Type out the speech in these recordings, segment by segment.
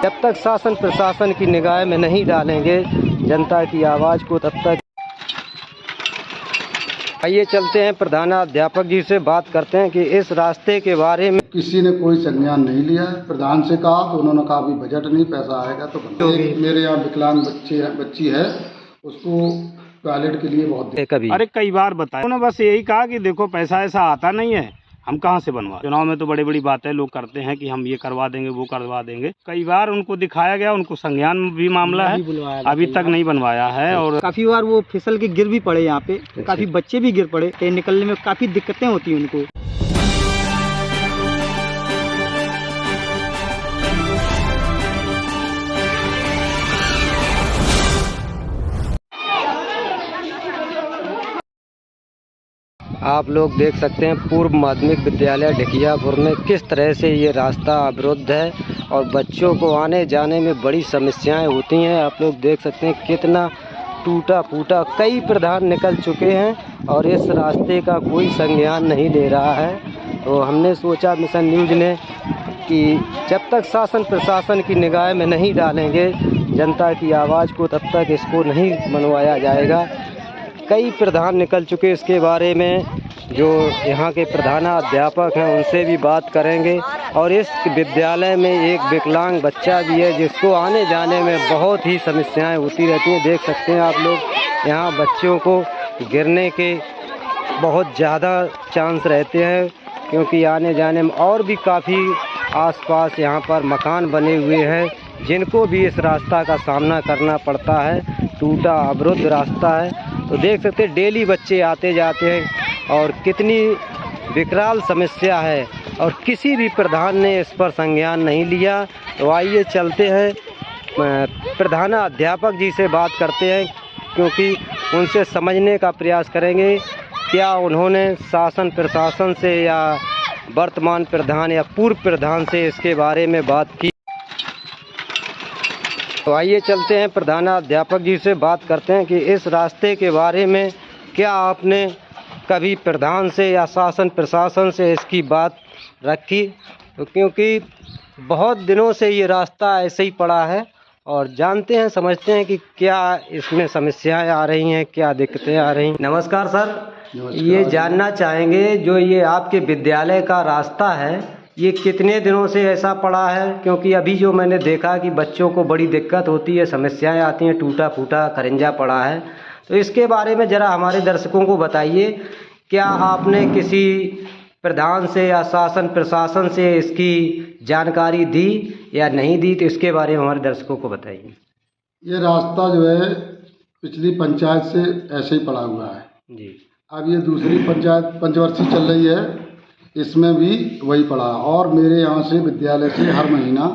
जब तक शासन प्रशासन की निगाह में नहीं डालेंगे जनता की आवाज़ को, तब तक। आइए चलते हैं प्रधानाध्यापक जी से बात करते हैं कि इस रास्ते के बारे में। किसी ने कोई संज्ञान नहीं लिया है। प्रधान से कहा तो उन्होंने कहा अभी बजट नहीं, पैसा आएगा तो मेरे यहाँ विकलांग बच्ची है, उसको टॉयलेट के लिए बहुत कभी अरे कई बार बताया उन्होंने, बस यही कहा कि देखो पैसा ऐसा आता नहीं है, हम कहाँ से बनवा। चुनाव में तो बड़ी बड़ी बातें लोग करते हैं कि हम ये करवा देंगे वो करवा देंगे। कई बार उनको दिखाया गया, उनको संज्ञान भी मामला है, अभी तक नहीं बनवाया है। और काफी बार वो फिसल के गिर भी पड़े यहाँ पे, काफी बच्चे भी गिर पड़े, कहीं निकलने में काफी दिक्कतें होती हैं उनको। आप लोग देख सकते हैं पूर्व माध्यमिक विद्यालय ढिकियापुर में किस तरह से ये रास्ता अवरुद्ध है और बच्चों को आने जाने में बड़ी समस्याएं होती हैं। आप लोग देख सकते हैं कितना टूटा फूटा, कई प्रधान निकल चुके हैं और इस रास्ते का कोई संज्ञान नहीं ले रहा है। तो हमने सोचा मिशन न्यूज़ ने कि जब तक शासन प्रशासन की निगाह में नहीं डालेंगे जनता की आवाज़ को, तब तक इसको नहीं बनवाया जाएगा। कई प्रधान निकल चुके, इसके बारे में जो यहाँ के प्रधानाध्यापक हैं उनसे भी बात करेंगे। और इस विद्यालय में एक विकलांग बच्चा भी है जिसको आने जाने में बहुत ही समस्याएं होती रहती हैं। देख सकते हैं आप लोग, यहाँ बच्चों को गिरने के बहुत ज़्यादा चांस रहते हैं क्योंकि आने जाने में। और भी काफ़ी आसपास यहाँ पर मकान बने हुए हैं जिनको भी इस रास्ता का सामना करना पड़ता है। टूटा अवरुद्ध रास्ता है। तो देख सकते हैं डेली बच्चे आते जाते हैं और कितनी विकराल समस्या है और किसी भी प्रधान ने इस पर संज्ञान नहीं लिया। तो आइए चलते हैं प्रधानाध्यापक जी से बात करते हैं क्योंकि उनसे समझने का प्रयास करेंगे क्या उन्होंने शासन प्रशासन से या वर्तमान प्रधान या पूर्व प्रधान से इसके बारे में बात की। तो आइए चलते हैं प्रधानाध्यापक जी से बात करते हैं कि इस रास्ते के बारे में क्या आपने कभी प्रधान से या शासन प्रशासन से इसकी बात रखी। तो क्योंकि बहुत दिनों से ये रास्ता ऐसे ही पड़ा है और जानते हैं समझते हैं कि क्या इसमें समस्याएं आ रही हैं, क्या दिक्कतें आ रही हैं। नमस्कार सर, ये जानना चाहेंगे जो ये आपके विद्यालय का रास्ता है ये कितने दिनों से ऐसा पड़ा है। क्योंकि अभी जो मैंने देखा कि बच्चों को बड़ी दिक्कत होती है, समस्याएं आती हैं, टूटा फूटा खरंजा पड़ा है। तो इसके बारे में ज़रा हमारे दर्शकों को बताइए, क्या आपने किसी प्रधान से या शासन प्रशासन से इसकी जानकारी दी या नहीं दी। तो इसके बारे में हमारे दर्शकों को बताइए। ये रास्ता जो है पिछली पंचायत से ऐसे ही पड़ा हुआ है जी। अब ये दूसरी पंचायत पंचवर्षीय चल रही है, इसमें भी वही पड़ा। और मेरे यहाँ से विद्यालय से हर महीना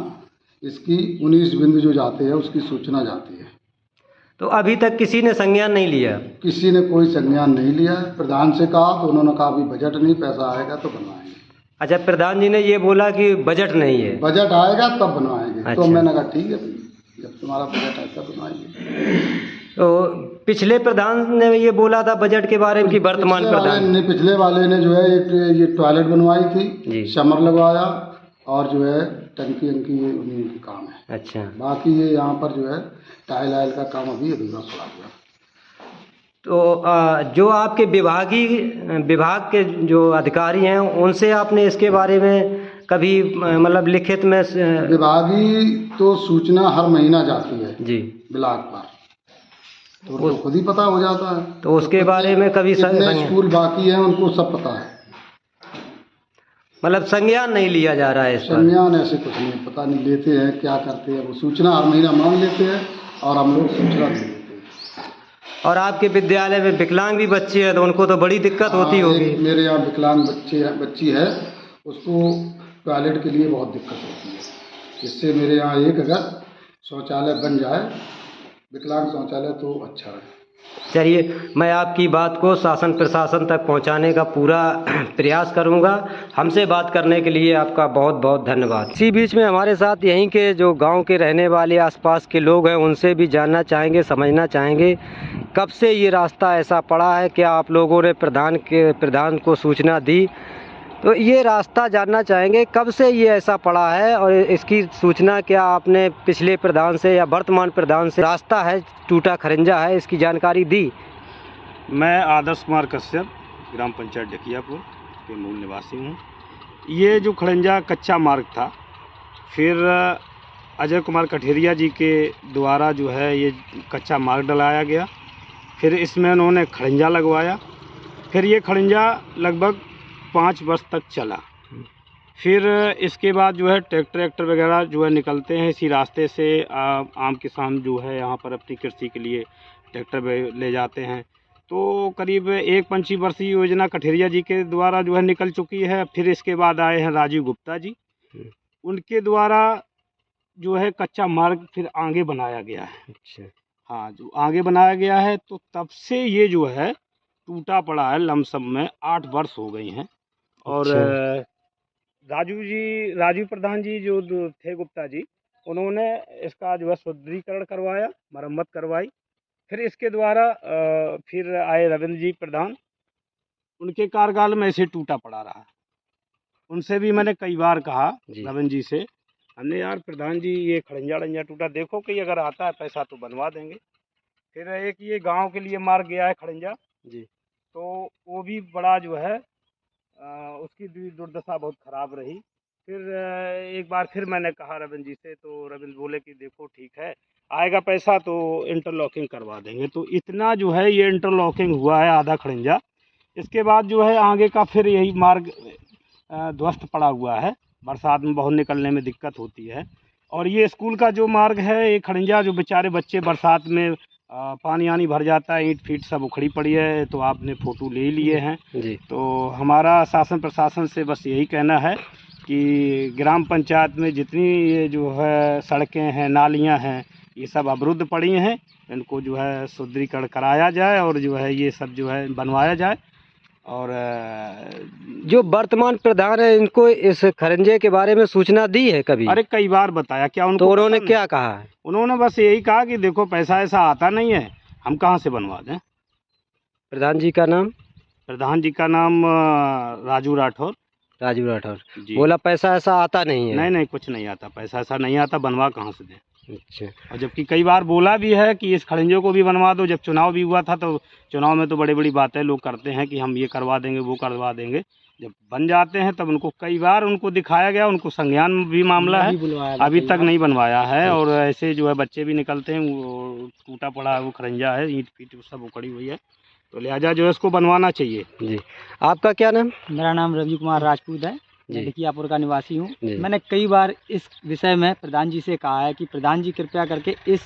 इसकी 19 बिंदु जो जाते हैं उसकी सूचना जाती है। तो अभी तक किसी ने संज्ञान नहीं लिया। किसी ने कोई संज्ञान नहीं लिया। प्रधान से कहा तो उन्होंने कहा अभी बजट नहीं, पैसा आएगा तो बनवाएंगे। अच्छा, प्रधान जी ने ये बोला कि बजट नहीं है, बजट आएगा तब बनवाएंगे। अच्छा। तो मैंने कहा ठीक है, जब तुम्हारा बजट आएगा तब बनवाएंगे। तो पिछले प्रधान ने ये बोला था बजट के बारे में कि वर्तमान प्रधान पिछले वाले ने जो है एक ये टॉयलेट बनवाई जी। थी, समर लगवाया और जो है टंकी अंकी ये उन्हीं के काम है। अच्छा, बाकी ये यहाँ पर जो है टाइल आयल का काम अभी अधूरा पड़ा हुआ। तो जो आपके विभाग के जो अधिकारी हैं उनसे आपने इसके बारे में कभी मतलब लिखित में विभागीय तो सूचना हर महीना जाती है जी ब्लॉक पर, तो खुद ही पता हो जाता है। तो उसके बारे में कभी स्कूल बाकी हैं उनको सब पता है, मतलब संज्ञान नहीं लिया जा रहा है इस पर। संज्ञान ऐसे कुछ नहीं, पता नहीं लेते हैं क्या करते हैं। वो सूचना हर महीना मांग लेते हैं और हम लोग सूचना दे देते हैं। और आपके विद्यालय में विकलांग भी बच्चे हैं तो उनको तो बड़ी दिक्कत होती होगी। मेरे यहाँ विकलांग बच्ची है, उसको टॉयलेट के लिए बहुत दिक्कत होती है। इससे मेरे यहाँ एक अगर शौचालय बन जाए, विकलांग शौचालय, तो अच्छा है। चलिए, मैं आपकी बात को शासन प्रशासन तक पहुंचाने का पूरा प्रयास करूंगा। हमसे बात करने के लिए आपका बहुत बहुत धन्यवाद। इसी बीच में हमारे साथ यहीं के जो गांव के रहने वाले आसपास के लोग हैं उनसे भी जानना चाहेंगे, समझना चाहेंगे कब से ये रास्ता ऐसा पड़ा है, क्या आप लोगों ने प्रधान को सूचना दी तो ये रास्ता जानना चाहेंगे कब से ये ऐसा पड़ा है और इसकी सूचना क्या आपने पिछले प्रधान से या वर्तमान प्रधान से रास्ता है टूटा खरंजा है इसकी जानकारी दी? मैं आदर्श कुमार कश्यप ग्राम पंचायत ढकियापुर के मूल निवासी हूँ। ये जो खड़ंजा कच्चा मार्ग था, फिर अजय कुमार कठेरिया जी के द्वारा जो है ये कच्चा मार्ग डलाया गया, फिर इसमें उन्होंने खड़ंजा लगवाया, फिर ये खड़ंजा लगभग 5 वर्ष तक चला। फिर इसके बाद जो है ट्रैक्टर वगैरह जो है निकलते हैं इसी रास्ते से। आम किसान जो है यहाँ पर अपनी कृषि के लिए ट्रैक्टर ले जाते हैं। तो करीब 1 वर्षीय योजना कठेरिया जी के द्वारा जो है निकल चुकी है। फिर इसके बाद आए हैं राजीव गुप्ता जी, उनके द्वारा जो है कच्चा मार्ग फिर आगे बनाया गया है। अच्छा, हाँ, जो आगे बनाया गया है तो तब से ये जो है टूटा पड़ा है। लमसम में 8 वर्ष हो गई हैं। और राजीव प्रधान जी जो थे गुप्ता जी, उन्होंने इसका जो है सुदृढ़ीकरण करवाया, मरम्मत करवाई। फिर इसके द्वारा फिर आए रविंद्र जी प्रधान, उनके कार्यकाल में इसे टूटा पड़ा रहा। उनसे भी मैंने कई बार कहा रविंद्र जी से, हमने यार प्रधान जी ये खड़ंजा टूटा, देखो कि अगर आता है पैसा तो बनवा देंगे। फिर एक ये गांव के लिए मार्ग गया है खड़ंजा जी, तो वो भी बड़ा जो है उसकी दुर्दशा बहुत ख़राब रही। फिर एक बार फिर मैंने कहा रविंद्र जी से, तो रविंद्र बोले कि देखो ठीक है, आएगा पैसा तो इंटरलॉकिंग करवा देंगे। तो इतना जो है ये इंटरलॉकिंग हुआ है आधा खड़ंजा। इसके बाद जो है आगे का फिर यही मार्ग ध्वस्त पड़ा हुआ है, बरसात में बहुत निकलने में दिक्कत होती है। और ये स्कूल का जो मार्ग है, ये खड़ंजा जो बेचारे बच्चे बरसात में पानी आनी भर जाता है, ईंट फीट सब उखड़ी पड़ी है, तो आपने फ़ोटो ले लिए हैं जी। तो हमारा शासन प्रशासन से बस यही कहना है कि ग्राम पंचायत में जितनी ये जो है सड़कें हैं, नालियां हैं, ये सब अवरुद्ध पड़ी हैं, इनको जो है सुदृढ़ीकरण कराया जाए और जो है ये सब जो है बनवाया जाए। और जो वर्तमान प्रधान है, इनको इस खरंजे के बारे में सूचना दी है कभी? अरे कई बार बताया, क्या उनको? तो उन्होंने क्या कहा है? उन्होंने बस यही कहा कि देखो पैसा ऐसा आता नहीं है, हम कहाँ से बनवा दें। प्रधान जी का नाम? प्रधान जी का नाम राजू राठौर जी। बोला पैसा ऐसा आता नहीं है? नहीं, कुछ नहीं आता, पैसा ऐसा नहीं आता, बनवा कहाँ से दें। अच्छा। और जबकि कई बार बोला भी है कि इस खड़ंजे को भी बनवा दो। जब चुनाव भी हुआ था तो चुनाव में तो बड़ी बड़ी बातें लोग करते हैं कि हम ये करवा देंगे, वो करवा देंगे। जब बन जाते हैं तब उनको कई बार उनको दिखाया गया, उनको संज्ञान भी मामला है, अभी तक नहीं बनवाया है। और ऐसे जो है बच्चे भी निकलते हैं, वो टूटा पड़ा है, वो खड़ंजा है, ईंट फीट सब उखड़ी हुई है, तो लिहाजा जो है इसको बनवाना चाहिए जी। आपका क्या नाम? मेरा नाम रवि कुमार राजपूत है, ढकियापुर का निवासी हूँ। मैंने कई बार इस विषय में प्रधान जी से कहा है कि प्रधान जी कृपया करके इस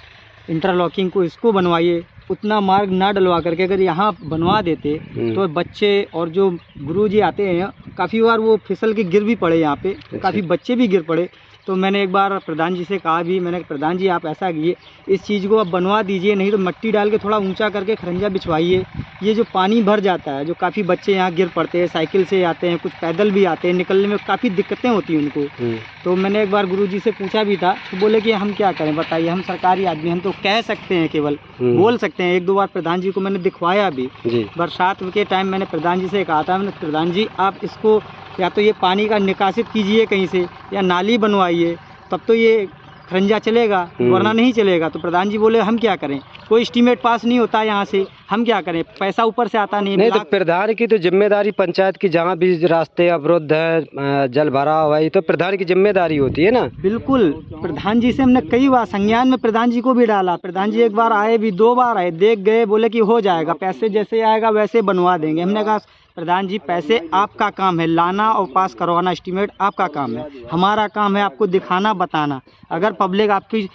इंटरलॉकिंग को इसको बनवाइए, उतना मार्ग ना डलवा करके अगर यहाँ बनवा देते तो बच्चे और जो गुरुजी आते हैं काफ़ी बार वो फिसल के गिर भी पड़े, यहाँ पे काफ़ी बच्चे भी गिर पड़े। तो मैंने एक बार प्रधान जी से कहा भी, मैंने प्रधान जी आप ऐसा कीजिए, इस चीज़ को आप बनवा दीजिए, नहीं तो मिट्टी डाल के थोड़ा ऊंचा करके खरंजा बिछवाइए। ये जो पानी भर जाता है, जो काफ़ी बच्चे यहाँ गिर पड़ते हैं, साइकिल से आते हैं, कुछ पैदल भी आते हैं, निकलने में काफ़ी दिक्कतें होती हैं उनको। तो मैंने एक बार गुरुजी से पूछा भी था, तो बोले कि हम क्या करें बताइए, हम सरकारी आदमी, हम तो कह सकते हैं, केवल बोल सकते हैं। 1-2 बार प्रधान जी को मैंने दिखवाया भी। बरसात के टाइम मैंने प्रधान जी से कहा था, मैंने प्रधान जी आप इसको या तो ये पानी का निकासित कीजिए कहीं से, या नाली बनवाइए, तब तो ये खरंजा चलेगा, वरना नहीं चलेगा। तो प्रधान जी बोले हम क्या करें, कोई एस्टीमेट पास नहीं होता यहाँ से, हम क्या करें, पैसा ऊपर से आता नहीं। तो प्रधान की तो जिम्मेदारी पंचायत की, जहाँ भी रास्ते अवरुद्ध है, जल भरा हुआ है, तो प्रधान की जिम्मेदारी होती है ना। बिल्कुल, प्रधान जी से हमने कई बार संज्ञान में प्रधान जी को भी डाला। प्रधान जी एक बार आए भी, 2 बार आए, देख गए, बोले कि हो जाएगा, पैसे जैसे आएगा वैसे बनवा देंगे। हमने कहा प्रधान जी पैसे आपका काम है, लाना और पास करवाना, एस्टीमेट आपका काम है, हमारा काम है आपको दिखाना, बताना। अगर पब्लिक आपकी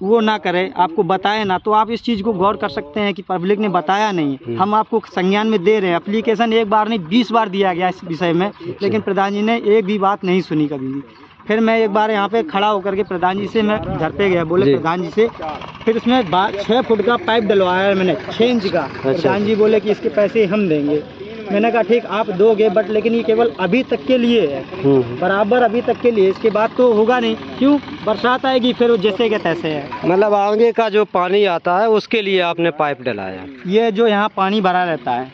वो ना करे, आपको बताए ना, तो आप इस चीज़ को गौर कर सकते हैं कि पब्लिक ने बताया नहीं, हम आपको संज्ञान में दे रहे हैं। एप्लीकेशन 1 बार नहीं 20 बार दिया गया इस विषय में, लेकिन प्रधान जी ने एक भी बात नहीं सुनी कभी भी। फिर मैं एक बार यहाँ पे खड़ा होकर के प्रधान जी से मैं घर पे गया, बोले प्रधान जी से, फिर उसमें 6 फुट का पाइप डलवाया मैंने, 6 इंच का। प्रधान जी बोले कि इसके पैसे हम देंगे। मैंने कहा ठीक आप दोगे, बट लेकिन ये केवल अभी तक के लिए है, बराबर अभी तक के लिए, इसके बाद तो होगा नहीं। क्यों? बरसात आएगी फिर वो जैसे के तैसे है। मतलब आगे का जो पानी आता है उसके लिए आपने पाइप डलाया। ये जो यहाँ पानी भरा रहता है,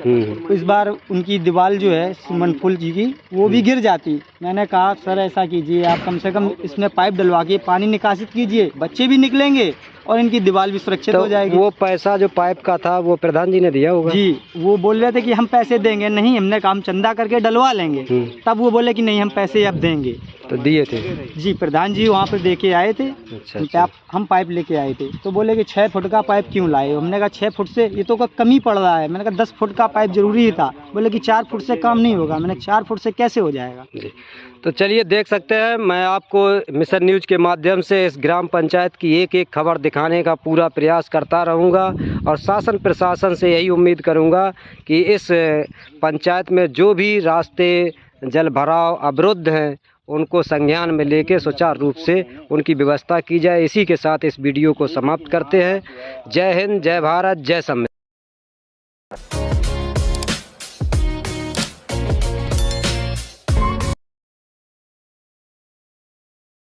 इस बार उनकी दीवार जो है सीमेंट पुल जी की वो भी गिर जाती। मैंने कहा सर ऐसा कीजिए आप कम से कम इसमें पाइप डलवा के पानी निकासित कीजिए, बच्चे भी निकलेंगे और इनकी दीवार भी सुरक्षित हो जाएगी। वो पैसा जो पाइप का था वो प्रधान जी ने दिया होगा? जी, वो बोल रहे थे कि हम पैसे देंगे, नहीं हमने काम चंदा करके डलवा लेंगे। तब वो बोले कि नहीं हम पैसे अब देंगे, तो दिए थे? जी, प्रधान जी वहाँ पे देके आए थे। अच्छा। हम पाइप लेके आए थे तो बोले कि 6 फुट का पाइप क्यों लाए हो? हमने कहा 6 फुट से ये तो कमी पड़ रहा है। मैंने कहा 10 फुट का पाइप जरूरी था। बोले कि 4 फुट से काम नहीं होगा। मैंने 4 फुट से कैसे हो जाएगा जी। तो चलिए देख सकते हैं, मैं आपको मिशन न्यूज़ के माध्यम से इस ग्राम पंचायत की एक एक खबर दिखाने का पूरा प्रयास करता रहूँगा और शासन प्रशासन से यही उम्मीद करूँगा कि इस पंचायत में जो भी रास्ते जल भराव अवरुद्ध हैं उनको संज्ञान में लेके सुचारू रूप से उनकी व्यवस्था की जाए। इसी के साथ इस वीडियो को समाप्त करते हैं। जय हिंद, जय भारत, जय संविधान।